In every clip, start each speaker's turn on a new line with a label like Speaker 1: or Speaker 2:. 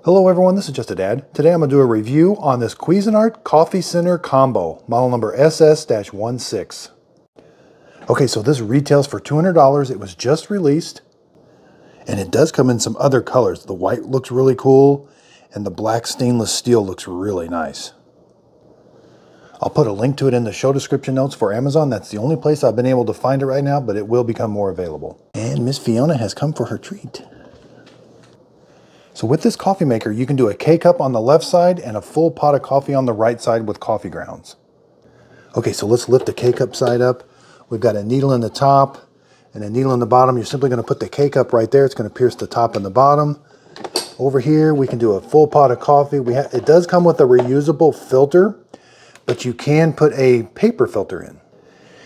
Speaker 1: Hello everyone, this is Just a Dad. Today I'm going to do a review on this Cuisinart Coffee Center Combo, model number SS-16. Okay, so this retails for $200. It was just released, and it does come in some other colors. The white looks really cool, and the black stainless steel looks really nice. I'll put a link to it in the show description notes for Amazon. That's the only place I've been able to find it right now, but it will become more available. And Miss Fiona has come for her treat. So with this coffee maker, you can do a K-cup on the left side and a full pot of coffee on the right side with coffee grounds. Okay, so let's lift the K-cup side up. We've got a needle in the top and a needle in the bottom. You're simply going to put the K-cup right there. It's going to pierce the top and the bottom. Over here, we can do a full pot of coffee. It does come with a reusable filter, but you can put a paper filter in.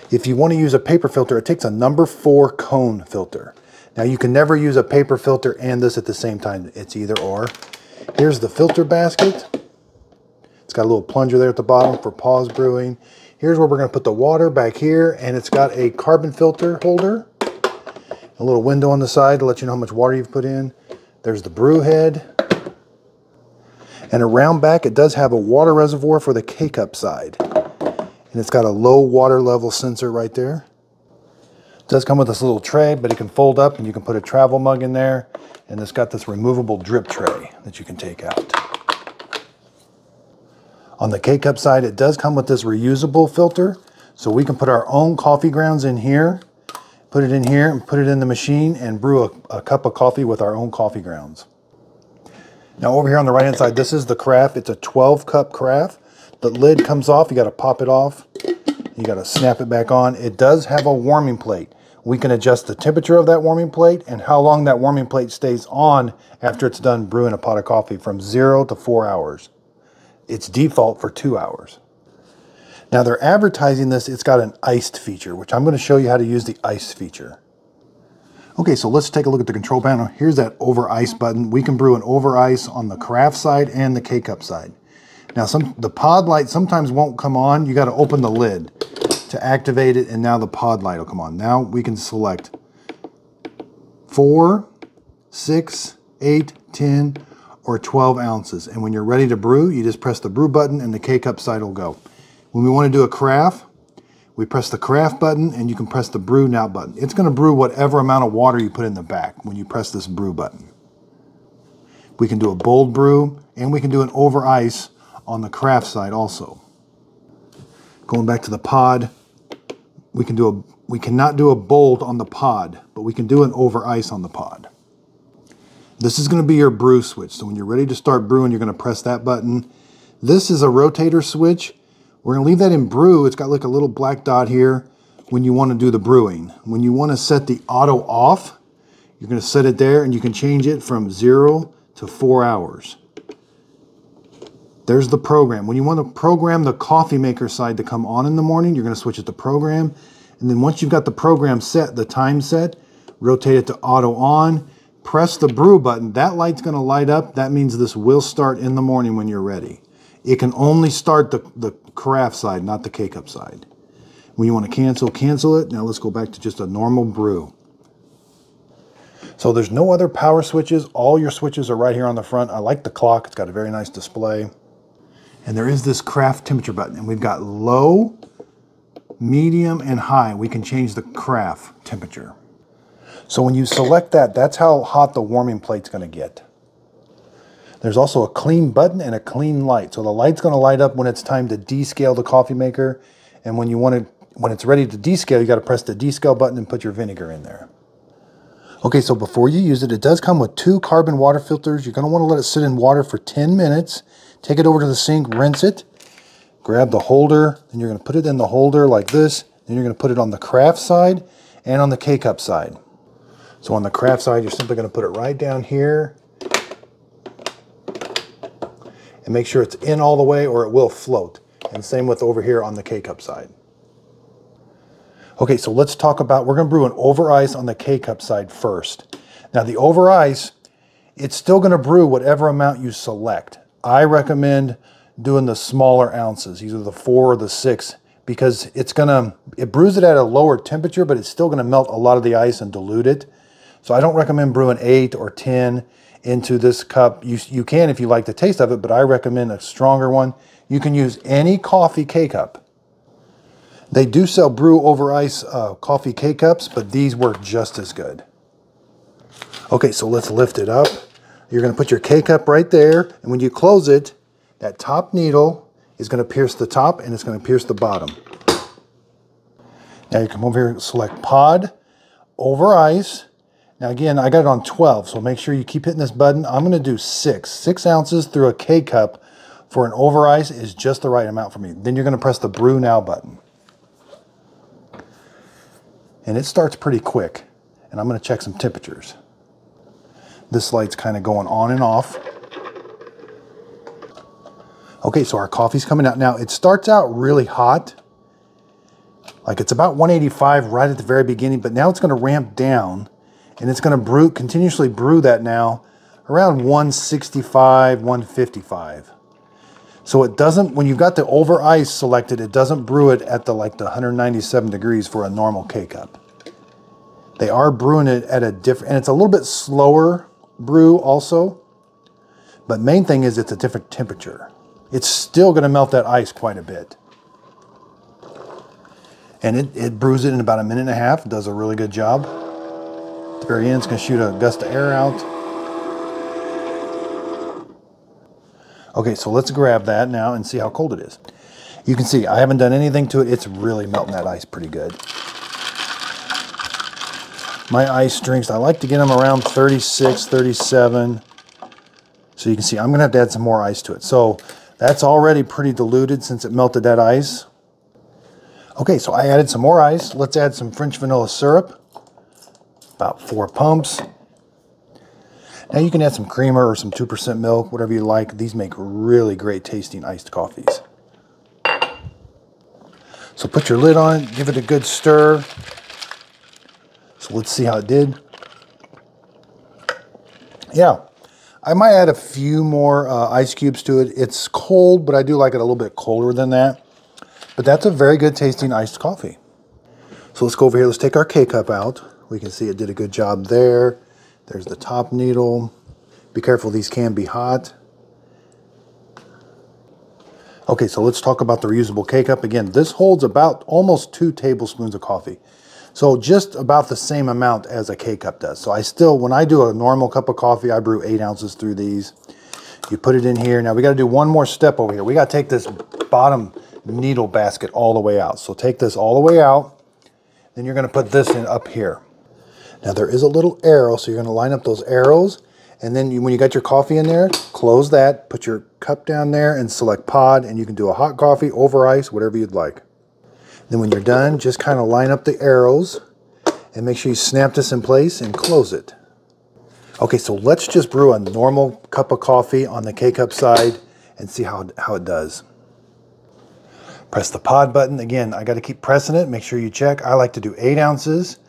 Speaker 1: If you want to use a paper filter, it takes a number 4 cone filter. Now you can never use a paper filter and this at the same time. It's either or. Here's the filter basket. It's got a little plunger there at the bottom for pause brewing. Here's where we're going to put the water back here, and it's got a carbon filter holder. A little window on the side to let you know how much water you've put in. There's the brew head. And around back it does have a water reservoir for the K-cup side. And it's got a low water level sensor right there. It does come with this little tray, but it can fold up and you can put a travel mug in there. And it's got this removable drip tray that you can take out. On the K-cup side, it does come with this reusable filter. So we can put our own coffee grounds in here, put it in here and put it in the machine and brew a cup of coffee with our own coffee grounds. Now over here on the right hand side, this is the carafe. It's a 12-cup carafe. The lid comes off, you got to pop it off. You got to snap it back on. It does have a warming plate. We can adjust the temperature of that warming plate and how long that warming plate stays on after it's done brewing a pot of coffee, from 0 to 4 hours. It's default for 2 hours. Now they're advertising this, it's got an iced feature, which I'm going to show you how to use the iced feature. Okay, so let's take a look at the control panel. Here's that over ice button. We can brew an over ice on the carafe side and the K-cup side. Now the pod light sometimes won't come on. You got to open the lid to activate it, and now the pod light will come on. Now we can select 4, 6, 8, 10, or 12 ounces. And when you're ready to brew, you just press the brew button and the K-cup side will go. When we want to do a carafe, we press the carafe button and you can press the brew now button. It's going to brew whatever amount of water you put in the back when you press this brew button. We can do a bold brew, and we can do an over ice on the carafe side also. Going back to the pod, we cannot do a bold on the pod, but we can do an over ice on the pod. This is going to be your brew switch. So when you're ready to start brewing, you're going to press that button. This is a rotator switch. We're going to leave that in brew. It's got like a little black dot here when you want to do the brewing. When you want to set the auto off, you're going to set it there, and you can change it from 0 to 4 hours. There's the program. When you want to program the coffee maker side to come on in the morning, you're going to switch it to program. And then once you've got the program set, the time set, rotate it to auto on, press the brew button. That light's going to light up. That means this will start in the morning when you're ready. It can only start the carafe side, not the K-cup side. When you want to cancel it. Now let's go back to just a normal brew. So there's no other power switches. All your switches are right here on the front. I like the clock. It's got a very nice display. And there is this carafe temperature button, and we've got low, medium, and high. We can change the carafe temperature. So when you select that, that's how hot the warming plate's going to get. There's also a clean button and a clean light. So the light's going to light up when it's time to descale the coffee maker, and when it's ready to descale, you got to press the descale button and put your vinegar in there. Okay, so before you use it, it does come with 2 carbon water filters. You're going to want to let it sit in water for 10 minutes. Take it over to the sink, rinse it, grab the holder, and you're going to put it in the holder like this. Then you're going to put it on the carafe side and on the K-cup side. So on the carafe side, you're simply going to put it right down here and make sure it's in all the way or it will float. And same with over here on the K-cup side. Okay, so let's talk about, we're going to brew an over ice on the K-cup side first. Now the over ice, it's still going to brew whatever amount you select. I recommend doing the smaller ounces, either the 4 or the 6, because it brews it at a lower temperature, but it's still going to melt a lot of the ice and dilute it. So I don't recommend brewing 8 or 10. into this cup. You can if you like the taste of it, but I recommend a stronger one. You can use any coffee K-cup. They do sell brew over ice coffee K-cups, but these work just as good. Okay, so let's lift it up. You're going to put your K-cup right there, and when you close it, that top needle is going to pierce the top and it's going to pierce the bottom. Now you come over here and select pod over ice. Now again, I got it on 12, so make sure you keep hitting this button. I'm going to do 6. 6 ounces through a K-cup for an over ice is just the right amount for me. Then you're going to press the brew now button. And it starts pretty quick. And I'm going to check some temperatures. This light's kind of going on and off. Okay, so our coffee's coming out. Now, it starts out really hot. Like it's about 185 right at the very beginning, but now it's going to ramp down. And it's going to continuously brew that now around 165, 155. So it doesn't, when you've got the over ice selected, it doesn't brew it at the 197 degrees for a normal K-cup. They are brewing it at a different, and it's a little bit slower brew also, but main thing is it's a different temperature. It's still going to melt that ice quite a bit. And it brews it in about 1.5 minutes. It does a really good job. At the very end, it's going to shoot a gust of air out. Okay, so let's grab that now and see how cold it is. You can see I haven't done anything to it. It's really melting that ice pretty good. My ice drinks, I like to get them around 36, 37. So you can see I'm going to have to add some more ice to it. So that's already pretty diluted since it melted that ice. Okay, so I added some more ice. Let's add some French vanilla syrup. About 4 pumps. Now you can add some creamer or some 2% milk, whatever you like. These make really great tasting iced coffees. So put your lid on it, give it a good stir. So let's see how it did. Yeah, I might add a few more ice cubes to it. It's cold, but I do like it a little bit colder than that. But that's a very good tasting iced coffee. So let's go over here. Let's take our K-cup out. We can see it did a good job there. There's the top needle. Be careful, these can be hot. Okay, so let's talk about the reusable K-cup. Again, this holds about almost 2 tablespoons of coffee. So just about the same amount as a K-cup does. So I still, when I do a normal cup of coffee, I brew 8 ounces through these. You put it in here. Now we got to do one more step over here. We got to take this bottom needle basket all the way out. So take this all the way out. Then you're going to put this in up here. Now there is a little arrow, so you're going to line up those arrows. And then when you got your coffee in there, close that, put your cup down there and select pod, and you can do a hot coffee, over ice, whatever you'd like. Then when you're done, just kind of line up the arrows and make sure you snap this in place and close it. Okay, so let's just brew a normal cup of coffee on the K-cup side and see how it does. Press the pod button. Again, I got to keep pressing it. Make sure you check. I like to do 8 ounces.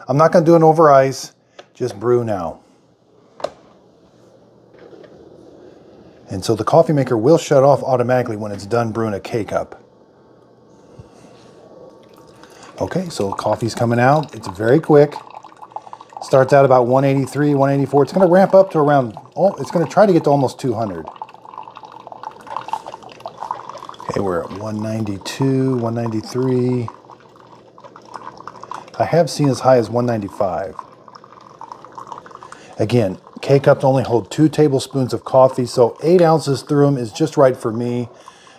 Speaker 1: I'm not going to do an over ice. Just brew now. And so the coffee maker will shut off automatically when it's done brewing a K-cup. Okay, so coffee's coming out. It's very quick. Starts out about 183, 184. It's going to ramp up to around, it's going to try to get to almost 200. Okay, we're at 192, 193. I have seen as high as 195. Again, K-cups only hold 2 tablespoons of coffee, so 8 ounces through them is just right for me.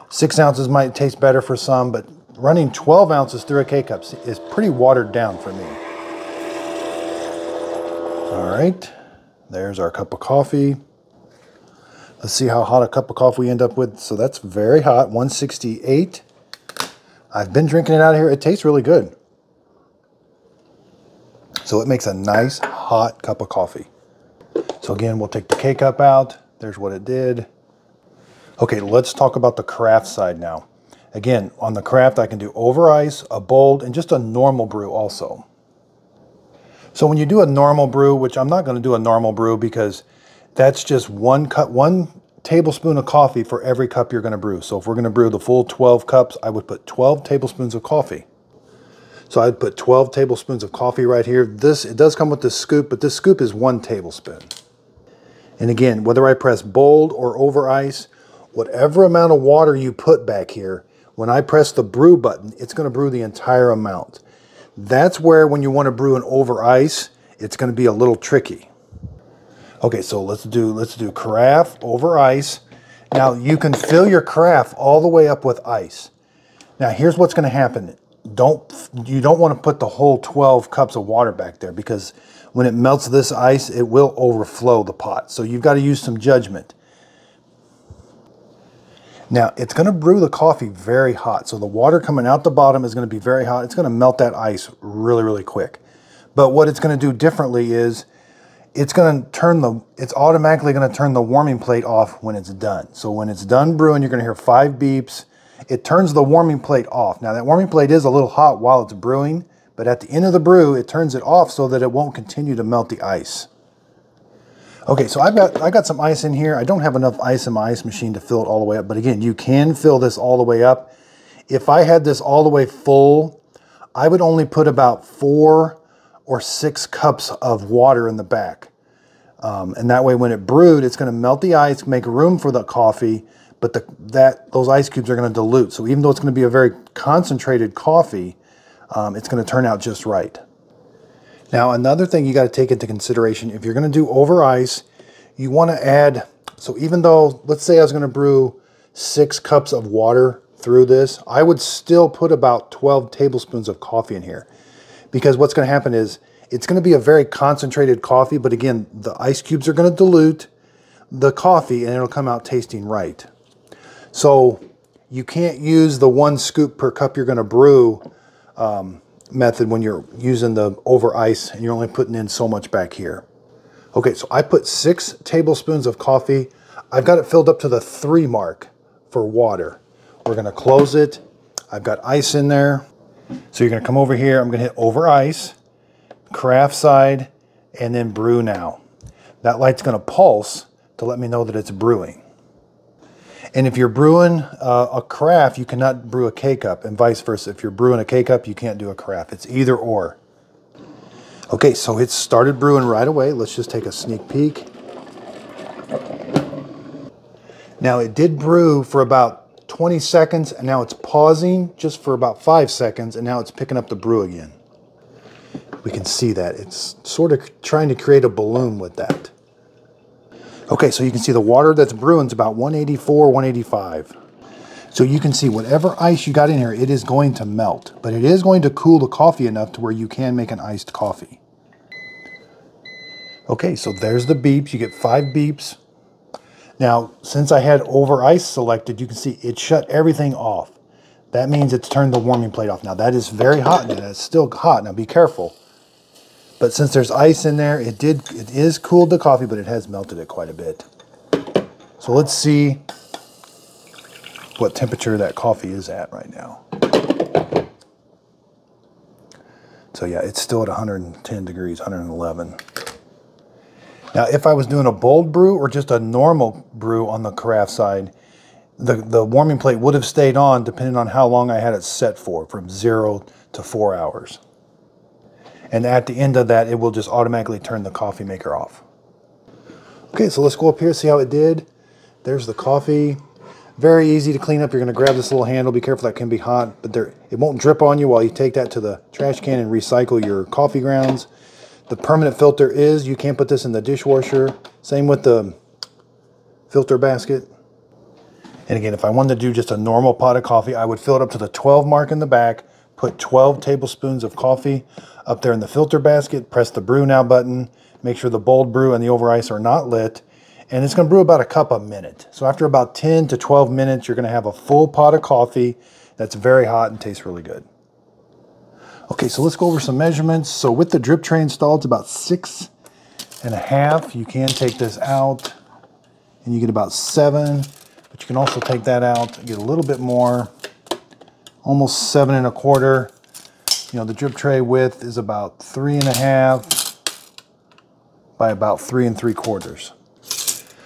Speaker 1: 6 ounces might taste better for some, but running 12 ounces through a K-cup is pretty watered down for me. All right, there's our cup of coffee. Let's see how hot a cup of coffee we end up with. So that's very hot, 168. I've been drinking it out of here. It tastes really good. So it makes a nice hot cup of coffee. So again, we'll take the K-cup out. There's what it did. Okay, let's talk about the craft side now. Again, on the craft, I can do over ice, a bold, and just a normal brew also. So when you do a normal brew, which I'm not going to do a normal brew because that's just one tablespoon of coffee for every cup you're going to brew. So if we're going to brew the full 12 cups, I would put 12 tablespoons of coffee. So I'd put 12 tablespoons of coffee right here. It does come with this scoop, but this scoop is 1 tablespoon. And again, whether I press bold or over ice, whatever amount of water you put back here, when I press the brew button, it's going to brew the entire amount. That's where when you want to brew an over ice, it's going to be a little tricky. Okay, so let's do carafe over ice. Now you can fill your carafe all the way up with ice. Now here's what's going to happen. You don't want to put the whole 12 cups of water back there, because when it melts this ice, it will overflow the pot. So you've got to use some judgment. Now, it's going to brew the coffee very hot. So the water coming out the bottom is going to be very hot. It's going to melt that ice really, really quick. But what it's going to do differently is it's automatically going to turn the warming plate off when it's done. So when it's done brewing, you're going to hear 5 beeps. It turns the warming plate off. Now that warming plate is a little hot while it's brewing, but at the end of the brew, it turns it off so that it won't continue to melt the ice. Okay, so I got some ice in here. I don't have enough ice in my ice machine to fill it all the way up, but again, you can fill this all the way up. If I had this all the way full, I would only put about 4 or 6 cups of water in the back. And that way when it brewed, it's gonna melt the ice, make room for the coffee, but those ice cubes are gonna dilute. So even though it's gonna be a very concentrated coffee, it's gonna turn out just right. Now, another thing you got to take into consideration, if you're going to do over ice, you want to add, so even though, let's say I was going to brew 6 cups of water through this, I would still put about 12 tablespoons of coffee in here. Because what's going to happen is, it's going to be a very concentrated coffee, but again, the ice cubes are going to dilute the coffee and it'll come out tasting right. So you can't use the 1 scoop per cup you're going to brew method when you're using the over ice and you're only putting in so much back here. Okay, so I put 6 tablespoons of coffee. I've got it filled up to the 3 mark for water. We're gonna close it. I've got ice in there. So you're gonna come over here, I'm gonna hit over ice, carafe side, and then brew now. That light's gonna pulse to let me know that it's brewing. And if you're brewing a carafe, you cannot brew a K-cup, and vice versa. If you're brewing a K-cup, you can't do a carafe. It's either or. Okay, so it started brewing right away. Let's just take a sneak peek. Now it did brew for about 20 seconds, and now it's pausing just for about 5 seconds, and now it's picking up the brew again. We can see that. It's sort of trying to create a balloon with that. Okay, so you can see the water that's brewing is about 184, 185. So you can see whatever ice you got in here, it is going to melt, but it is going to cool the coffee enough to where you can make an iced coffee. Okay, so there's the beeps. You get 5 beeps. Now, since I had over ice selected, you can see it shut everything off. That means it's turned the warming plate off. Now that is very hot, and it's still hot. Now be careful. But since there's ice in there, it is cooled the coffee, but it has melted it quite a bit. So let's see what temperature that coffee is at right now. So yeah, it's still at 110 degrees, 111. Now, if I was doing a bold brew or just a normal brew on the carafe side, the warming plate would have stayed on depending on how long I had it set for, from 0 to 4 hours. And at the end of that, it will just automatically turn the coffee maker off. Okay, so let's go up here, see how it did. There's the coffee. Very easy to clean up. You're gonna grab this little handle. Be careful, that can be hot, but it won't drip on you while you take that to the trash can and recycle your coffee grounds. The permanent filter is, you can't put this in the dishwasher. Same with the filter basket. And again, if I wanted to do just a normal pot of coffee, I would fill it up to the 12 mark in the back, put 12 tablespoons of coffee up there in the filter basket, press the brew now button, make sure the bold brew and the over ice are not lit, and it's gonna brew about a cup a minute. So after about 10 to 12 minutes, you're gonna have a full pot of coffee that's very hot and tastes really good. Okay, so let's go over some measurements. So with the drip tray installed, it's about 6.5. You can take this out and you get about 7, but you can also take that out and get a little bit more, almost 7.25. You know, the drip tray width is about 3.5 by about 3.75.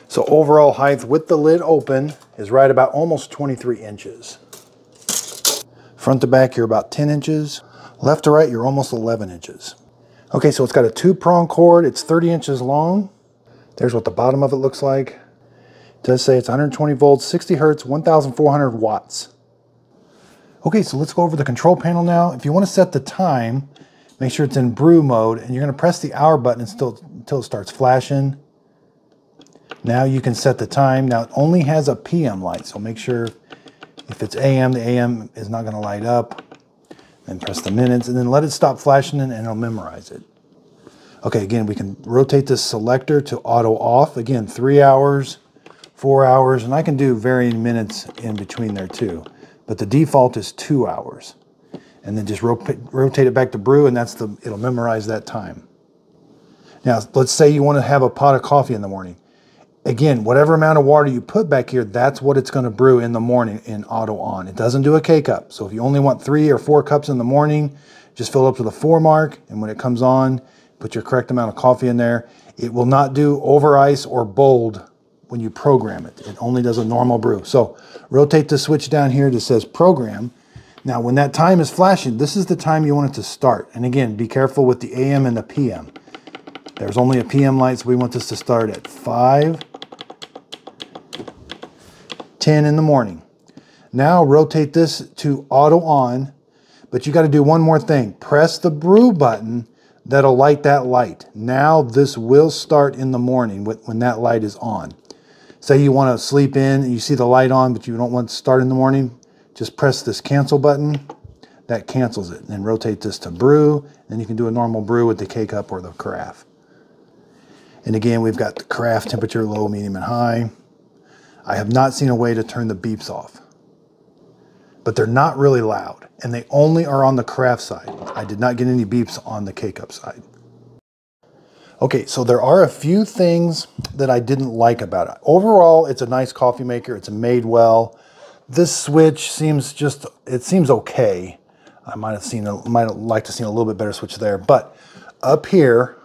Speaker 1: So overall height with the lid open is right about almost 23 inches. Front to back, you're about 10 inches. Left to right, you're almost 11 inches. Okay, so it's got a 2-prong cord. It's 30 inches long, There's what the bottom of it looks like. It does say it's 120 volts, 60 hertz, 1,400 watts. Okay, so let's go over the control panel now. If you want to set the time, make sure it's in brew mode, and you're going to press the hour button until it starts flashing. Now you can set the time. Now it only has a PM light, so make sure if it's AM, the AM is not going to light up. Then press the minutes, and then let it stop flashing, and it'll memorize it. Okay, again, we can rotate this selector to auto off. Again, 3 hours, 4 hours, and I can do varying minutes in between there too. But the default is 2 hours. And then just rotate it back to brew, and it'll memorize that time. Now, let's say you want to have a pot of coffee in the morning. Again, whatever amount of water you put back here, that's what it's going to brew in the morning in auto on. It doesn't do a K-cup. So if you only want 3 or 4 cups in the morning, just fill up to the 4 mark. And when it comes on, put your correct amount of coffee in there. It will not do over ice or bold when you program it. It only does a normal brew. So rotate the switch down here that says program. Now, when that time is flashing, this is the time you want it to start. And again, be careful with the AM and the PM. There's only a PM light, so we want this to start at 5:10 in the morning. Now rotate this to auto on, but you got to do one more thing. Press the brew button. That'll light that light. Now this will start in the morning when that light is on. Say you want to sleep in and you see the light on, but you don't want it to start in the morning. Just press this cancel button. That cancels it. Then rotate this to brew. Then you can do a normal brew with the K-cup or the carafe. And again, we've got the carafe temperature, low, medium, and high. I have not seen a way to turn the beeps off. But they're not really loud. And they only are on the carafe side. I did not get any beeps on the K-cup side. Okay, so there are a few things that I didn't like about it. Overall, it's a nice coffee maker. It's made well. This switch seems okay. I might have liked to see a little bit better switch there. But up here,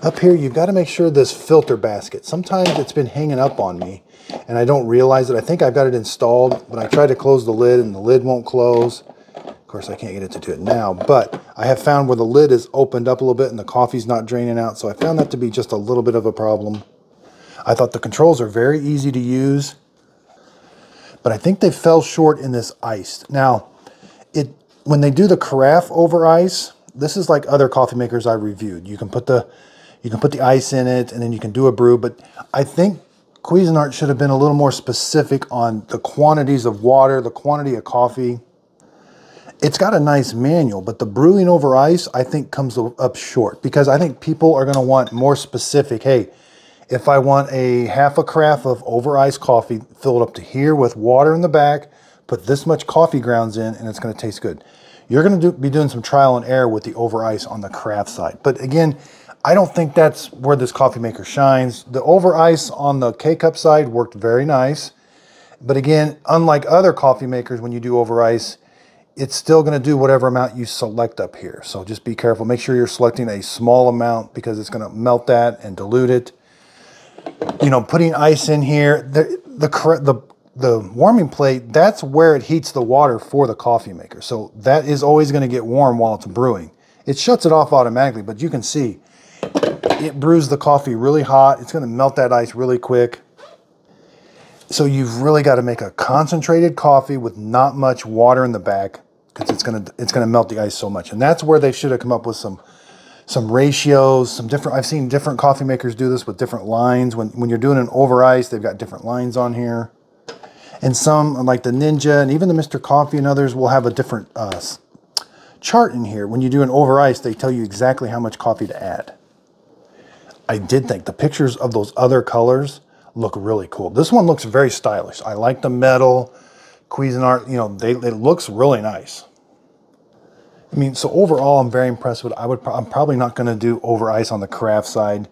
Speaker 1: you've got to make sure this filter basket. Sometimes it's been hanging up on me and I don't realize it. I think I've got it installed, but I tried to close the lid and the lid won't close. Of course, I can't get it to do it now, but I have found where the lid is opened up a little bit and the coffee's not draining out, so I found that to be just a little bit of a problem. I thought the controls are very easy to use, but I think they fell short in this ice. Now, when they do the carafe over ice, this is like other coffee makers I reviewed. You can put the ice in it and then you can do a brew, but I think Cuisinart should have been a little more specific on the quantities of water, the quantity of coffee. It's got a nice manual, but the brewing over ice, I think, comes up short because I think people are going to want more specific. Hey, if I want a half a carafe of over ice coffee, fill it up to here with water in the back, put this much coffee grounds in, and it's going to taste good. You're going to be doing some trial and error with the over ice on the carafe side. But again, I don't think that's where this coffee maker shines. The over ice on the K-cup side worked very nice. But again, unlike other coffee makers, when you do over ice, it's still going to do whatever amount you select up here. So just be careful. Make sure you're selecting a small amount because it's going to melt that and dilute it. You know, putting ice in here, the warming plate, that's where it heats the water for the coffee maker. So that is always going to get warm while it's brewing. It shuts it off automatically, but you can see it brews the coffee really hot. It's going to melt that ice really quick. So you've really got to make a concentrated coffee with not much water in the back because it's gonna melt the ice so much. And that's where they should have come up with some ratios, some different. I've seen different coffee makers do this with different lines. When you're doing an over ice, they've got different lines on here. And some, like the Ninja and even the Mr. Coffee and others, will have a different chart in here. When you do an over ice, they tell you exactly how much coffee to add. I did think the pictures of those other colors look really cool. This one looks very stylish. I like the metal. Cuisinart, you know, it looks really nice. I mean, so overall, I'm very impressed with it. I'm probably not going to do over ice on the carafe side.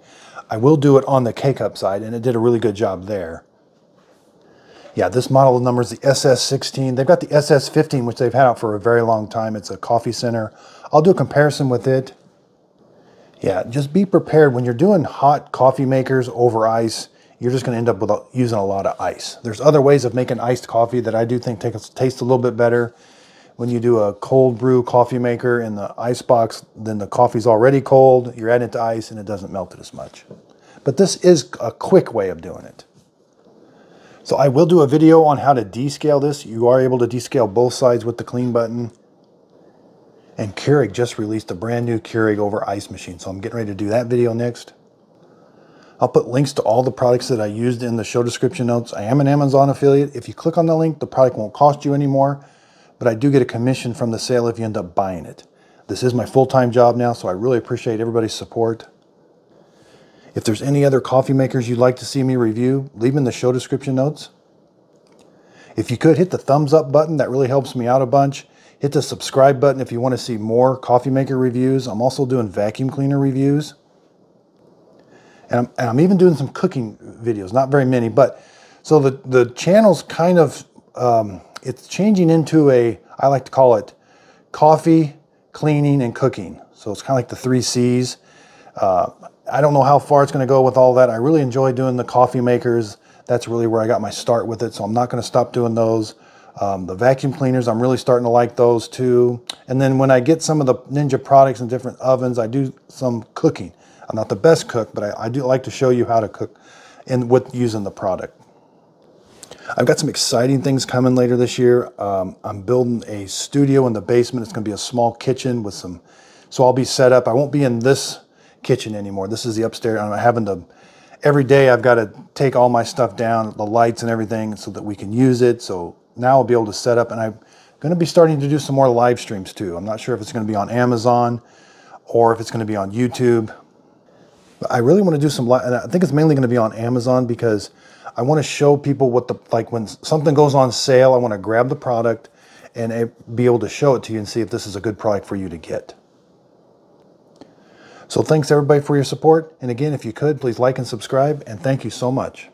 Speaker 1: I will do it on the K-cup side, and it did a really good job there. Yeah, this model number is the SS-16. They've got the SS-15, which they've had out for a very long time. It's a coffee center. I'll do a comparison with it. Yeah, just be prepared. When you're doing hot coffee makers over ice, you're just going to end up using a lot of ice. There's other ways of making iced coffee that I do think taste a little bit better. When you do a cold brew coffee maker in the ice box, then the coffee's already cold. You're adding it to ice and it doesn't melt it as much. but this is a quick way of doing it. So I will do a video on how to descale this. You are able to descale both sides with the clean button. And Keurig just released a brand new Keurig over ice machine, so I'm getting ready to do that video next. I'll put links to all the products that I used in the show description notes. I am an Amazon affiliate. If you click on the link, the product won't cost you anymore, but I do get a commission from the sale if you end up buying it. This is my full-time job now, so I really appreciate everybody's support. If there's any other coffee makers you'd like to see me review, leave in the show description notes. If you could, hit the thumbs up button. That really helps me out a bunch. Hit the subscribe button if you want to see more coffee maker reviews. I'm also doing vacuum cleaner reviews. And I'm even doing some cooking videos, not very many, but so the channel's kind of, it's changing into I like to call it coffee, cleaning, and cooking. So it's kind of like the 3 C's. I don't know how far it's going to go with all that. I really enjoy doing the coffee makers. That's really where I got my start with it, so I'm not going to stop doing those. The vacuum cleaners, I'm really starting to like those too. And then when I get some of the Ninja products in different ovens, I do some cooking. I'm not the best cook, but I do like to show you how to cook with using the product. I've got some exciting things coming later this year. I'm building a studio in the basement. It's going to be a small kitchen with some, so I'll be set up. I won't be in this kitchen anymore. This is the upstairs. I'm having to, every day I've got to take all my stuff down, the lights and everything, so that we can use it. So now I'll be able to set up, and I'm going to be starting to do some more live streams too. I'm not sure if it's going to be on Amazon or if it's going to be on YouTube. But I really want to do some, and I think it's mainly going to be on Amazon because I want to show people what like when something goes on sale, I want to grab the product and be able to show it to you and see if this is a good product for you to get. So thanks everybody for your support. And again, if you could, please like and subscribe, and thank you so much.